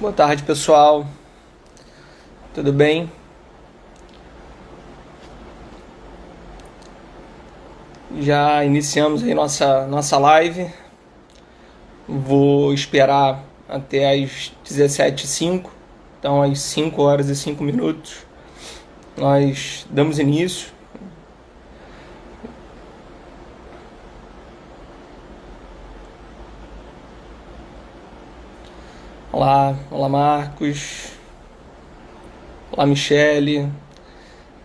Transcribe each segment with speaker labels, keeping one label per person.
Speaker 1: Boa tarde, pessoal. Tudo bem? Já iniciamos aí nossa live. Vou esperar até às 17h05. Então, às 5h05, nós damos início. Olá Marcos. Olá Michele,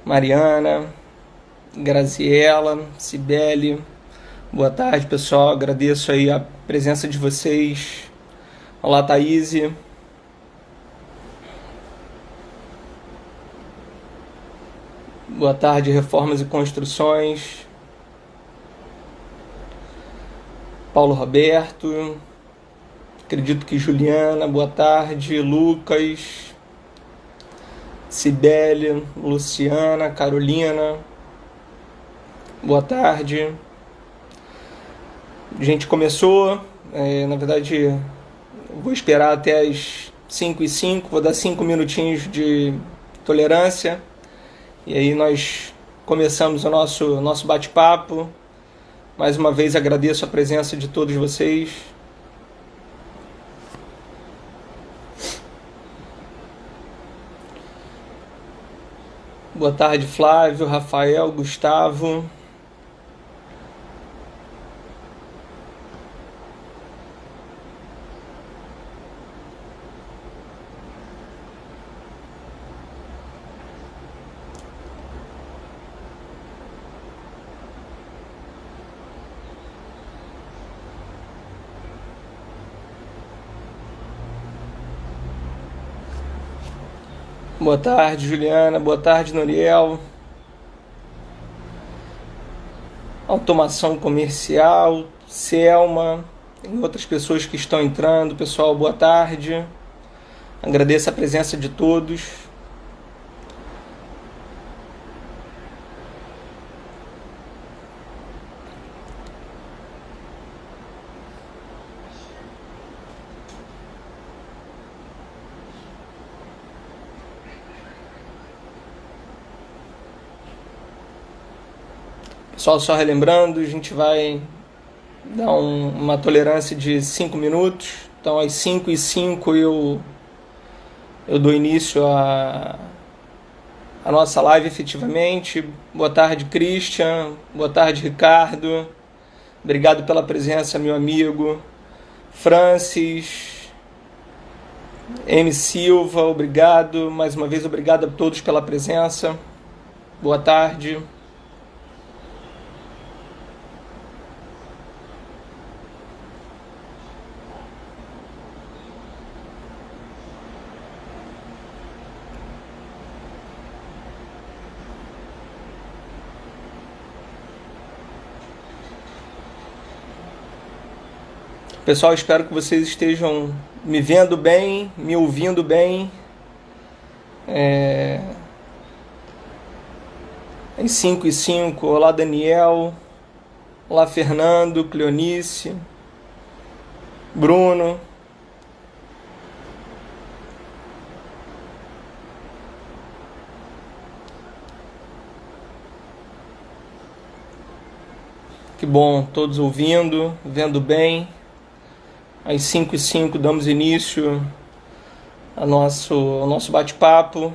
Speaker 1: Mariana, Graziela, Cibele. Boa tarde, pessoal. Agradeço aí a presença de vocês. Olá, Thaís. Boa tarde, Reformas e Construções. Paulo Roberto. Acredito que Juliana. Boa tarde, Lucas. Cibele, Luciana, Carolina. Boa tarde. A gente começou, na verdade, vou esperar até as 5h05, vou dar 5 minutinhos de tolerância. E aí nós começamos o nosso bate-papo. Mais uma vez agradeço a presença de todos vocês. Boa tarde, Flávio, Rafael, Gustavo. Boa tarde, Juliana. Boa tarde, Noriel. Automação comercial, Selma, tem outras pessoas que estão entrando. Pessoal, boa tarde. Agradeço a presença de todos. Pessoal, só relembrando, a gente vai dar uma tolerância de 5 minutos. Então, às 5h05 eu dou início a nossa live efetivamente. Boa tarde, Christian. Boa tarde, Ricardo. Obrigado pela presença, meu amigo. Francis, M. Silva, obrigado. Mais uma vez, obrigado a todos pela presença. Boa tarde. Pessoal, espero que vocês estejam me vendo bem, me ouvindo bem. Às 5h05, olá Daniel, olá Fernando, Cleonice, Bruno. Que bom, todos ouvindo, vendo bem. Às 5h05 damos início ao nosso bate-papo.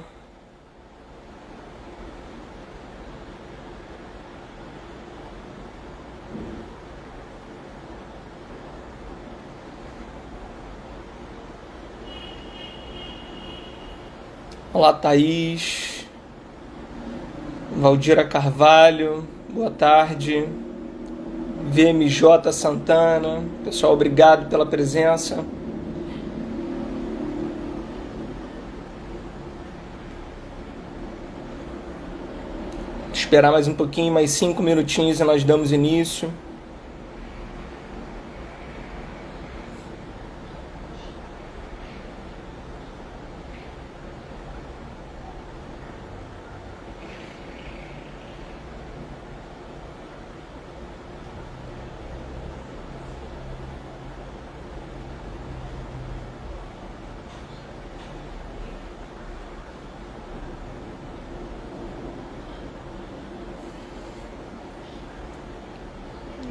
Speaker 1: Olá, Thaís. Valdira Carvalho, boa tarde. VMJ Santana, pessoal, obrigado pela presença. Esperar mais um pouquinho, mais 5 minutinhos e nós damos início.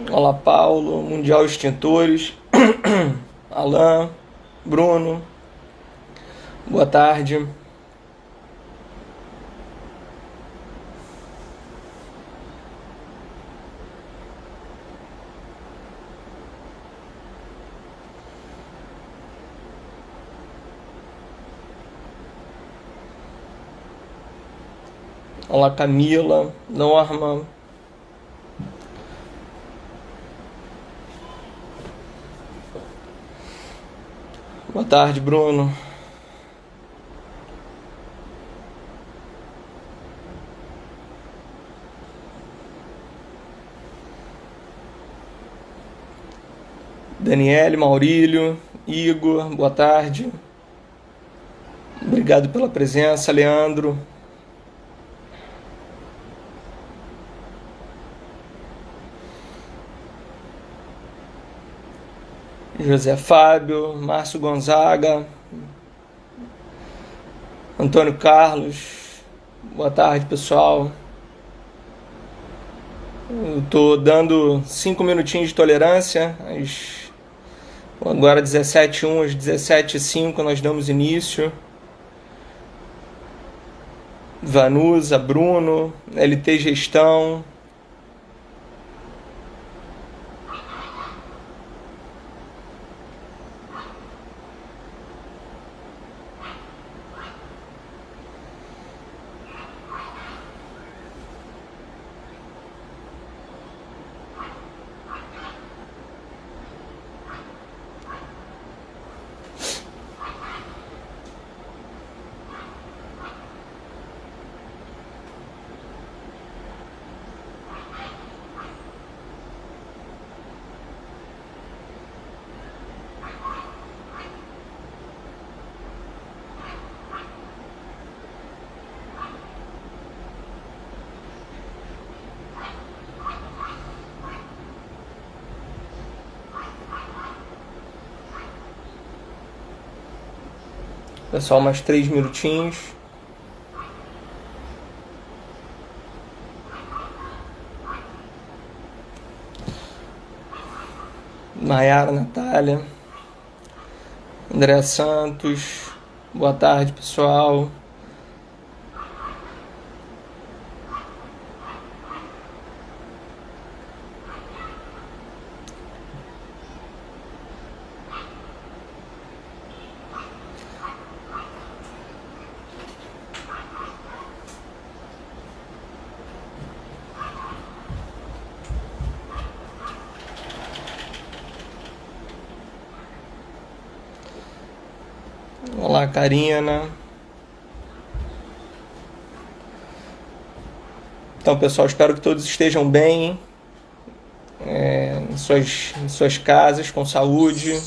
Speaker 1: Olá, Paulo. Mundial Extintores. Alain, Bruno. Boa tarde. Olá, Camila, Norma. Boa tarde, Bruno. Daniele, Maurílio, Igor, boa tarde. Obrigado pela presença, Leandro. José Fábio, Márcio Gonzaga, Antônio Carlos, boa tarde, pessoal. Eu tô dando 5 minutinhos de tolerância, agora 17h01, às 17h05 nós damos início. Vanusa, Bruno, LT Gestão. Pessoal, mais 3 minutinhos. Maiara, Natália, André Santos, boa tarde, pessoal. Olá, Karina. Então, pessoal, espero que todos estejam bem, em suas casas, com saúde.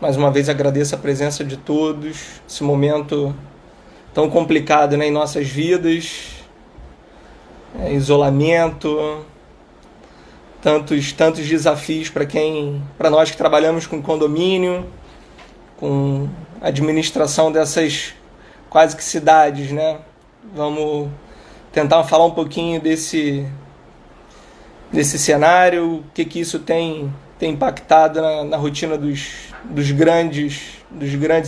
Speaker 1: Mais uma vez agradeço a presença de todos. Esse momento tão complicado, né, em nossas vidas. Isolamento, tantos desafios para nós que trabalhamos com condomínio, com administração dessas quase que cidades, né? Vamos tentar falar um pouquinho desse cenário, o que isso tem impactado na rotina dos grandes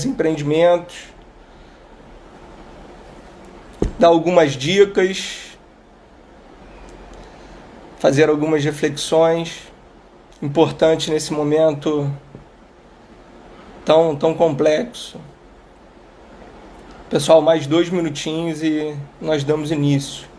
Speaker 1: empreendimentos, dar algumas dicas, fazer algumas reflexões importantes nesse momento tão complexo. Pessoal, mais 2 minutinhos e nós damos início.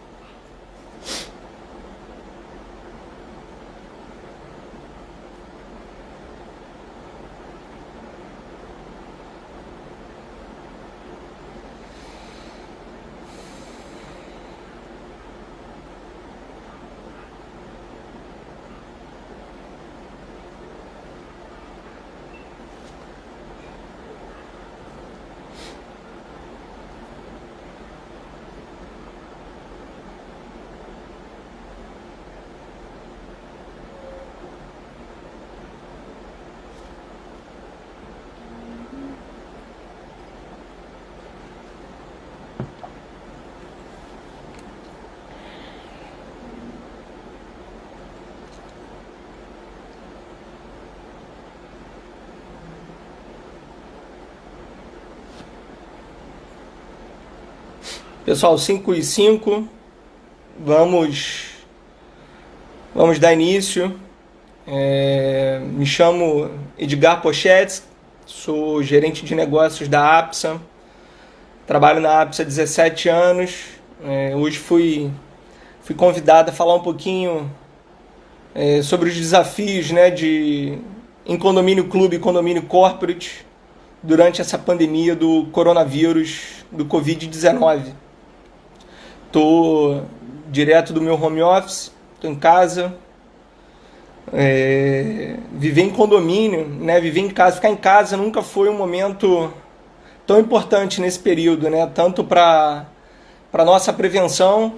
Speaker 1: Pessoal, 5:05, vamos dar início. Me chamo Edgar Pochetti, sou gerente de negócios da APSA, trabalho na APSA há 17 anos. Hoje fui convidado a falar um pouquinho sobre os desafios, né, em condomínio clube e condomínio corporate durante essa pandemia do coronavírus, do Covid-19. Estou direto do meu home office, estou em casa. Viver em condomínio, né, viver em casa, ficar em casa nunca foi um momento tão importante nesse período, né, tanto para nossa prevenção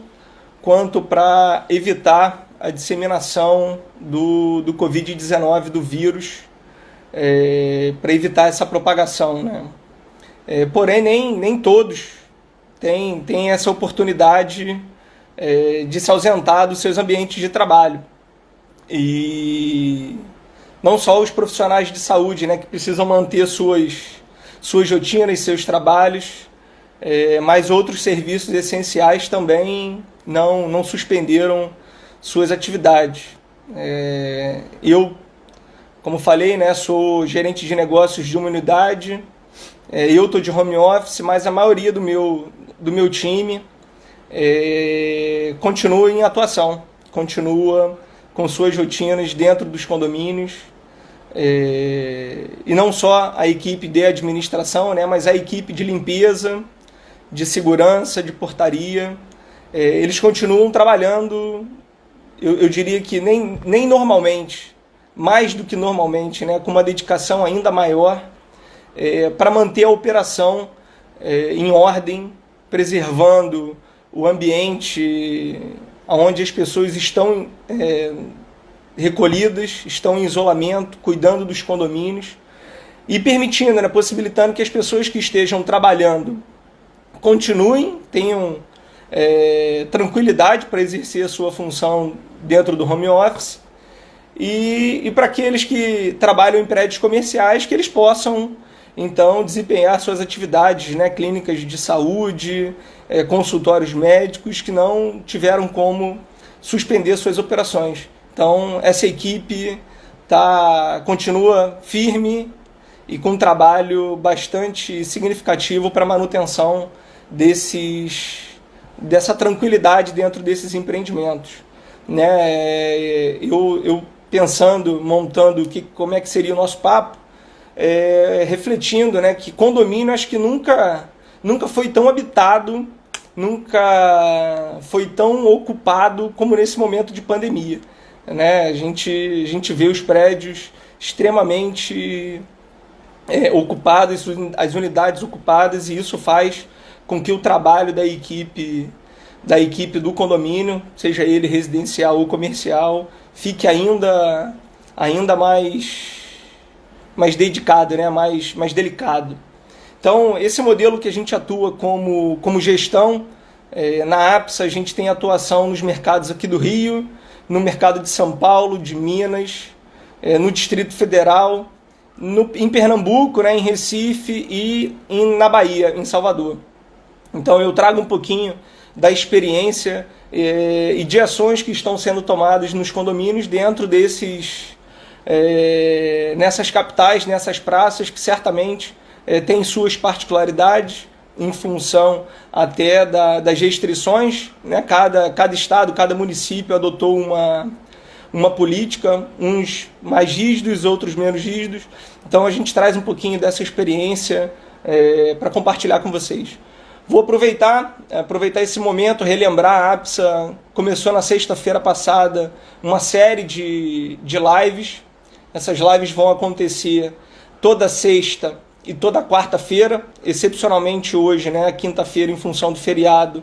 Speaker 1: quanto para evitar a disseminação do Covid-19, do vírus, para evitar essa propagação, né. Porém, nem todos têm essa oportunidade de se ausentar dos seus ambientes de trabalho. E não só os profissionais de saúde, né, que precisam manter suas rotinas, seus trabalhos, mas outros serviços essenciais também não suspenderam suas atividades. Eu, como falei, né, sou gerente de negócios de uma unidade. Eu estou de home office, mas a maioria do meu time continua em atuação, continua com suas rotinas dentro dos condomínios, e não só a equipe de administração, né, mas a equipe de limpeza, de segurança, de portaria. Eles continuam trabalhando, eu diria que nem normalmente, mais do que normalmente, né, com uma dedicação ainda maior, para manter a operação em ordem, preservando o ambiente onde as pessoas estão recolhidas, estão em isolamento, cuidando dos condomínios e permitindo, né, possibilitando que as pessoas que estejam trabalhando continuem, tenham tranquilidade para exercer a sua função dentro do home office, e para aqueles que trabalham em prédios comerciais, que eles possam então desempenhar suas atividades, né, clínicas de saúde, consultórios médicos, que não tiveram como suspender suas operações. Então essa equipe continua firme e com um trabalho bastante significativo para a manutenção dessa tranquilidade dentro desses empreendimentos, né? Eu pensando, montando como é que seria o nosso papo, refletindo, né, que condomínio acho que nunca foi tão habitado, nunca foi tão ocupado como nesse momento de pandemia, né? A gente vê os prédios extremamente ocupados, as unidades ocupadas, e isso faz com que o trabalho da equipe do condomínio, seja ele residencial ou comercial, fique ainda mais dedicado, né? mais delicado. Então, esse modelo que a gente atua como gestão, na APSA a gente tem atuação nos mercados aqui do Rio, no mercado de São Paulo, de Minas, no Distrito Federal, em Pernambuco, né, em Recife e na Bahia, em Salvador. Então eu trago um pouquinho da experiência e de ações que estão sendo tomadas nos condomínios dentro nessas capitais, nessas praças, que certamente têm suas particularidades em função até das restrições, né? Cada estado, cada município adotou uma política, uns mais rígidos, outros menos rígidos. Então a gente traz um pouquinho dessa experiência para compartilhar com vocês. Vou aproveitar esse momento, relembrar. A APSA começou na sexta-feira passada uma série de lives. Essas lives vão acontecer toda sexta e toda quarta-feira, excepcionalmente hoje, né, quinta-feira, em função do feriado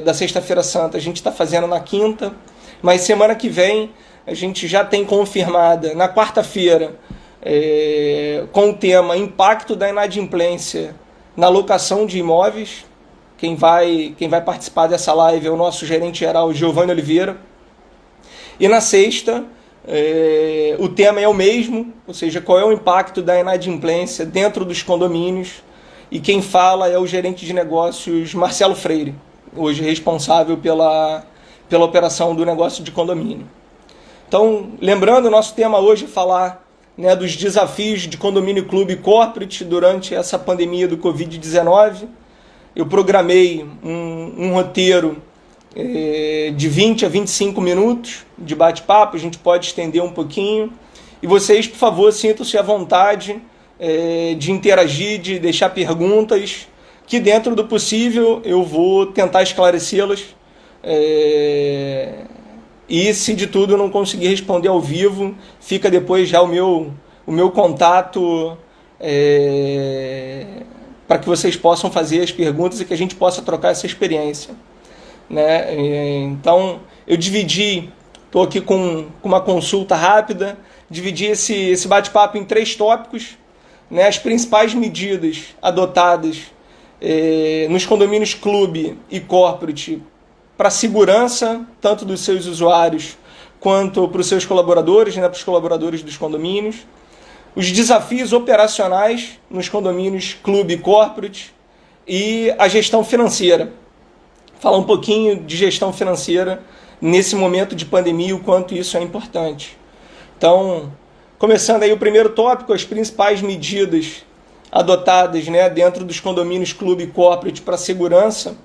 Speaker 1: da Sexta-feira Santa, a gente está fazendo na quinta, mas semana que vem a gente já tem confirmada na quarta-feira, com o tema Impacto da Inadimplência na Locação de Imóveis. Quem vai participar dessa live é o nosso gerente geral, Giovanni Oliveira. E na sexta, o tema é o mesmo, ou seja, qual é o impacto da inadimplência dentro dos condomínios e quem fala é o gerente de negócios Marcelo Freire, hoje responsável pela operação do negócio de condomínio. Então, lembrando, o nosso tema hoje é falar, né, dos desafios de condomínio, clube e corporate durante essa pandemia do Covid-19. Eu programei um roteiro de 20 a 25 minutos de bate-papo, a gente pode estender um pouquinho. E vocês, por favor, sintam-se à vontade de interagir, de deixar perguntas, que dentro do possível eu vou tentar esclarecê-las. E se de tudo eu não conseguir responder ao vivo, fica depois já o meu contato para que vocês possam fazer as perguntas e que a gente possa trocar essa experiência, né? Então, eu dividi, estou aqui com uma consulta rápida, dividi esse bate-papo em 3 tópicos, né? As principais medidas adotadas nos condomínios clube e corporate para a segurança, tanto dos seus usuários quanto para os seus colaboradores, né? Para os colaboradores dos condomínios. Os desafios operacionais nos condomínios clube e corporate e a gestão financeira. Falar um pouquinho de gestão financeira nesse momento de pandemia e o quanto isso é importante. Então, começando aí o primeiro tópico, as principais medidas adotadas, né, dentro dos condomínios clube e corporate para segurança.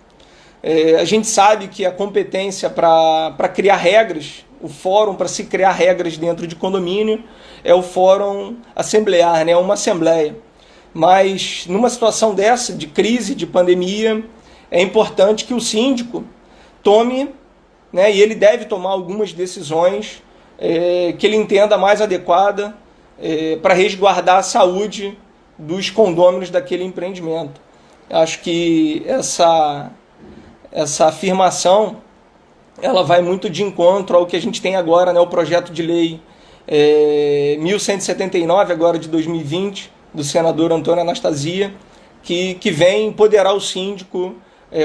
Speaker 1: A gente sabe que a competência para criar regras, o fórum para se criar regras dentro de condomínio é o fórum assemblear, né, uma assembleia. Mas numa situação dessa, de crise, de pandemia, é importante que o síndico tome, né, e ele deve tomar algumas decisões que ele entenda mais adequada para resguardar a saúde dos condôminos daquele empreendimento. Acho que essa afirmação ela vai muito de encontro ao que a gente tem agora, né, o projeto de lei 1179, agora de 2020, do senador Antônio Anastasia, que vem empoderar o síndico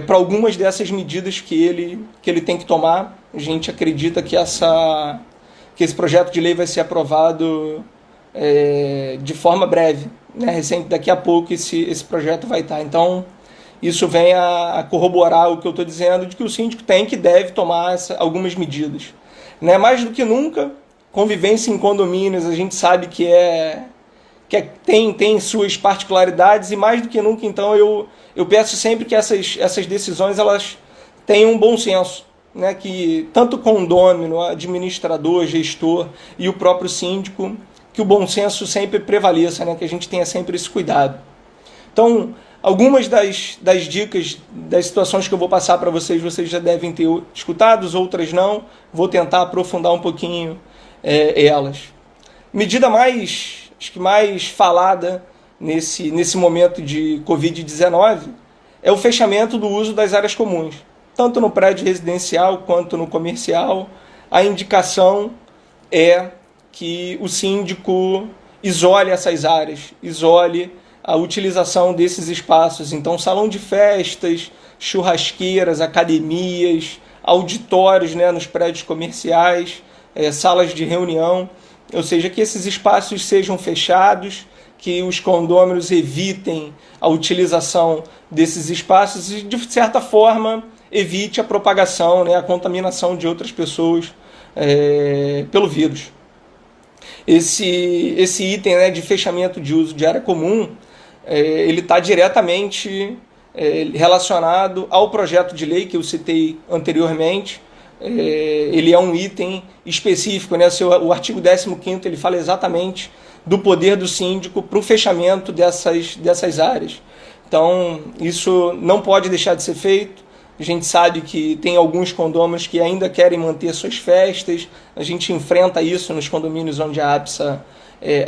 Speaker 1: para algumas dessas medidas que ele tem que tomar. A gente acredita que esse projeto de lei vai ser aprovado de forma breve, né? Daqui a pouco esse projeto vai estar. Então, isso vem a corroborar o que eu estou dizendo, de que o síndico tem que deve tomar algumas medidas, né? Mais do que nunca, convivência em condomínios, a gente sabe que tem suas particularidades, e mais do que nunca, então, eu peço sempre que essas decisões elas tenham um bom senso, né? Que tanto o condômino, administrador, gestor e o próprio síndico, que o bom senso sempre prevaleça, né? Que a gente tenha sempre esse cuidado. Então, algumas das dicas, das situações que eu vou passar para vocês já devem ter escutado, outras não. Vou tentar aprofundar um pouquinho elas. Medida mais falada nesse momento de Covid-19 é o fechamento do uso das áreas comuns, tanto no prédio residencial quanto no comercial. A indicação é que o síndico isole essas áreas, isole a utilização desses espaços. Então, salão de festas, churrasqueiras, academias, auditórios, né, nos prédios comerciais, salas de reunião, ou seja, que esses espaços sejam fechados, que os condôminos evitem a utilização desses espaços e, de certa forma, evite a propagação, né, a contaminação de outras pessoas pelo vírus. Esse item, né, de fechamento de uso de área comum, ele está diretamente relacionado ao projeto de lei que eu citei anteriormente. Ele é um item específico, né? O artigo 15º ele fala exatamente do poder do síndico para o fechamento dessas áreas. Então, isso não pode deixar de ser feito. A gente sabe que tem alguns condôminos que ainda querem manter suas festas. A gente enfrenta isso nos condomínios onde a APSA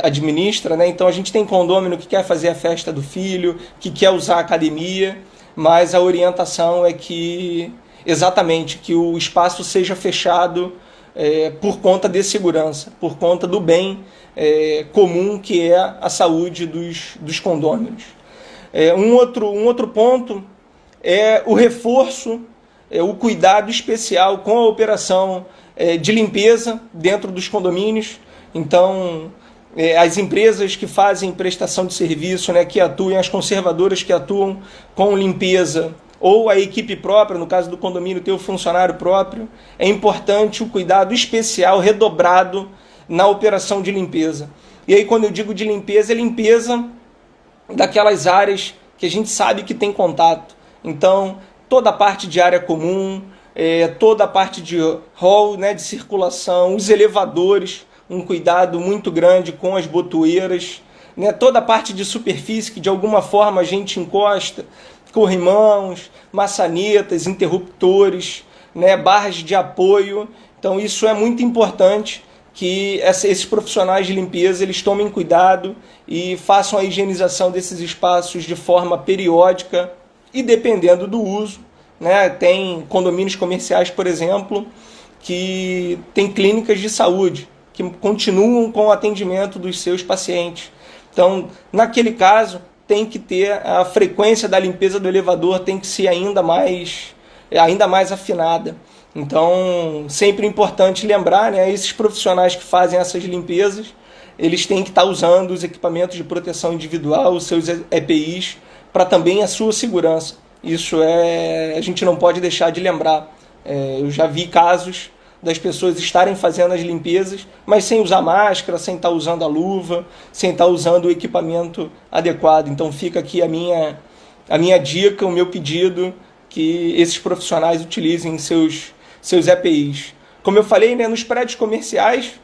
Speaker 1: administra, né? Então a gente tem condômino que quer fazer a festa do filho, que quer usar a academia, mas a orientação é que o espaço seja fechado por conta de segurança, por conta do bem comum que é a saúde dos condôminos. Um outro ponto é o reforço, o cuidado especial com a operação de limpeza dentro dos condomínios. Então, as empresas que fazem prestação de serviço, né, que atuam, as conservadoras que atuam com limpeza, ou a equipe própria, no caso do condomínio ter o funcionário próprio, é importante o cuidado especial, redobrado na operação de limpeza. E aí quando eu digo de limpeza, é limpeza daquelas áreas que a gente sabe que tem contato. Então, toda a parte de área comum, toda a parte de hall, né, de circulação, os elevadores, um cuidado muito grande com as botoeiras, né, toda a parte de superfície que de alguma forma a gente encosta, corrimãos, maçanetas, interruptores, né, barras de apoio. Então isso é muito importante que esses profissionais de limpeza eles tomem cuidado e façam a higienização desses espaços de forma periódica e dependendo do uso, né, tem condomínios comerciais, por exemplo, que tem clínicas de saúde, que continuam com o atendimento dos seus pacientes. Então, naquele caso, tem que ter a frequência da limpeza do elevador, tem que ser ainda mais afinada. Então, sempre importante lembrar, né, esses profissionais que fazem essas limpezas, eles têm que estar usando os equipamentos de proteção individual, os seus EPIs, para também a sua segurança. Isso a gente não pode deixar de lembrar. Eu já vi casos das pessoas estarem fazendo as limpezas, mas sem usar máscara, sem estar usando a luva, sem estar usando o equipamento adequado. Então fica aqui a minha dica, o meu pedido, que esses profissionais utilizem seus EPIs. Como eu falei, né, nos prédios comerciais,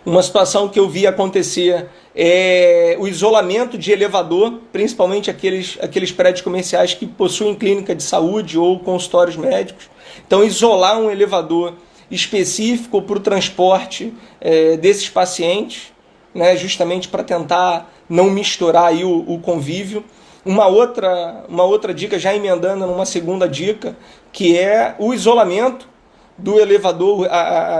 Speaker 1: uma situação que eu vi acontecer é o isolamento de elevador, principalmente aqueles prédios comerciais que possuem clínica de saúde ou consultórios médicos. Então, isolar um elevador específico para o transporte desses pacientes, né, justamente para tentar não misturar aí o convívio. Uma outra dica, já emendando numa segunda dica, que é o isolamento do elevador,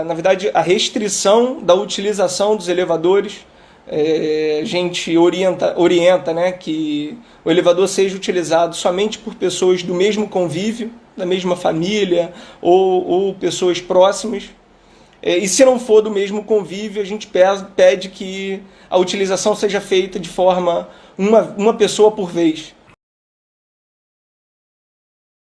Speaker 1: na verdade, a restrição da utilização dos elevadores. A gente orienta, né, que o elevador seja utilizado somente por pessoas do mesmo convívio, da mesma família ou pessoas próximas. E se não for do mesmo convívio, a gente pede que a utilização seja feita de forma uma pessoa por vez.